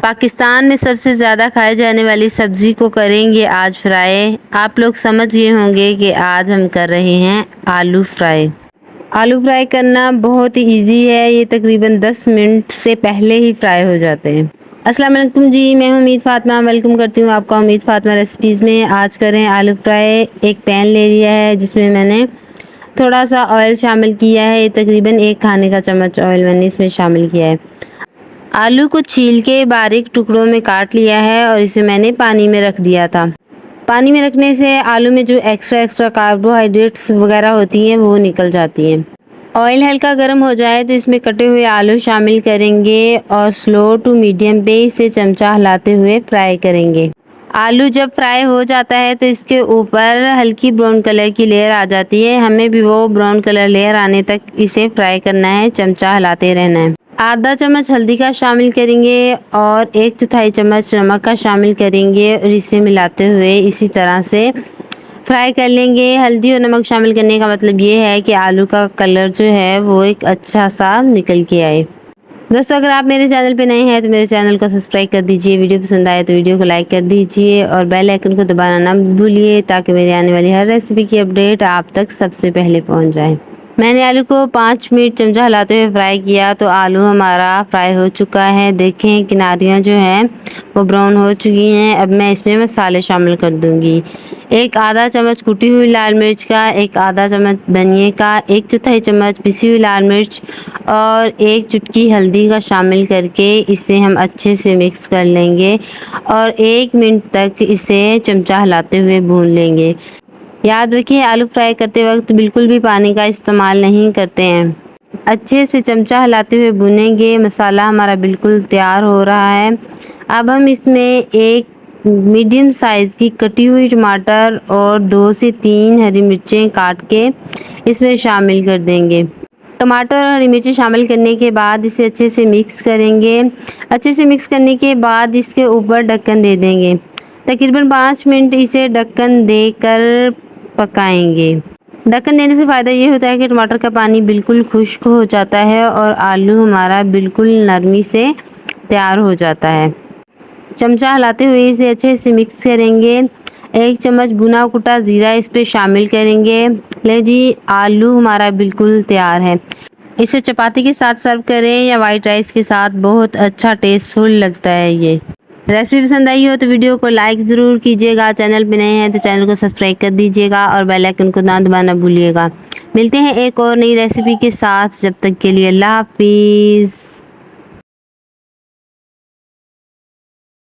पाकिस्तान में सबसे ज़्यादा खाई जाने वाली सब्ज़ी को करेंगे आज फ्राई। आप लोग समझ गए होंगे कि आज हम कर रहे हैं आलू फ्राई। आलू फ्राई करना बहुत ही ईजी है, ये तकरीबन 10 मिनट से पहले ही फ्राई हो जाते हैं। अस्सलाम वालेकुम जी, मैं उम्मीद फ़ातिमा वेलकम करती हूँ आपका उम्मीद फ़ातिमा रेसिपीज़ में। आज करें आलू फ्राई। एक पैन ले लिया है जिसमें मैंने थोड़ा सा ऑयल शामिल किया है, तकरीबन 1 खाने का चम्मच ऑयल मैंने इसमें शामिल किया है। आलू को छील के बारीक टुकड़ों में काट लिया है और इसे मैंने पानी में रख दिया था। पानी में रखने से आलू में जो एक्स्ट्रा कार्बोहाइड्रेट्स वगैरह होती हैं वो निकल जाती हैं। ऑयल हल्का गर्म हो जाए तो इसमें कटे हुए आलू शामिल करेंगे और स्लो टू मीडियम पे इसे चमचा हिलाते हुए फ्राई करेंगे। आलू जब फ्राई हो जाता है तो इसके ऊपर हल्की ब्राउन कलर की लेयर आ जाती है। हमें भी वो ब्राउन कलर लेयर आने तक इसे फ्राई करना है, चमचा हिलाते रहना है। आधा चम्मच हल्दी का शामिल करेंगे और 1/4 चम्मच नमक का शामिल करेंगे और इसे मिलाते हुए इसी तरह से फ्राई कर लेंगे। हल्दी और नमक शामिल करने का मतलब ये है कि आलू का कलर जो है वो एक अच्छा सा निकल के आए। दोस्तों, अगर आप मेरे चैनल पे नए हैं तो मेरे चैनल को सब्सक्राइब कर दीजिए, वीडियो पसंद आए तो वीडियो को लाइक कर दीजिए और बेल आइकन को दबाना ना भूलिए ताकि मेरी आने वाली हर रेसिपी की अपडेट आप तक सबसे पहले पहुंच जाए। मैंने आलू को 5 मिनट चमचा हिलाते हुए फ्राई किया तो आलू हमारा फ्राई हो चुका है। देखें किनारियाँ जो हैं वो ब्राउन हो चुकी हैं। अब मैं इसमें मसाले शामिल कर दूंगी। एक आधा चम्मच कुटी हुई लाल मिर्च का, एक आधा चम्मच धनिए का, 1/4 चम्मच पिसी हुई लाल मिर्च और 1 चुटकी हल्दी का शामिल करके इसे हम अच्छे से मिक्स कर लेंगे और 1 मिनट तक इसे चमचा हिलाते हुए भून लेंगे। याद रखिए, आलू फ्राई करते वक्त बिल्कुल भी पानी का इस्तेमाल नहीं करते हैं। अच्छे से चमचा हिलाते हुए भुनेंगे। मसाला हमारा बिल्कुल तैयार हो रहा है। अब हम इसमें एक मीडियम साइज़ की कटी हुई टमाटर और 2 से 3 हरी मिर्चें काट के इसमें शामिल कर देंगे। टमाटर और हरी मिर्ची शामिल करने के बाद इसे अच्छे से मिक्स करेंगे। अच्छे से मिक्स करने के बाद इसके ऊपर ढक्कन दे देंगे। तकरीबन 5 मिनट इसे ढक्कन देकर पकाएंगे। ढक्कन देने से फ़ायदा ये होता है कि टमाटर का पानी बिल्कुल खुश्क हो जाता है और आलू हमारा बिल्कुल नरमी से तैयार हो जाता है। चमचा हिलाते हुए इसे अच्छे से मिक्स करेंगे। 1 चम्मच भुना कुटा ज़ीरा इस पे शामिल करेंगे। ले जी, आलू हमारा बिल्कुल तैयार है। इसे चपाती के साथ सर्व करें या वाइट राइस के साथ, बहुत अच्छा टेस्टफुल लगता है ये। रेसिपी पसंद आई हो तो वीडियो को लाइक ज़रूर कीजिएगा। चैनल पे नए हैं तो चैनल को सब्सक्राइब कर दीजिएगा और बेल आइकन को ना दबाना भूलिएगा। मिलते हैं एक और नई रेसिपी के साथ, जब तक के लिए अल्लाह हाफिज़।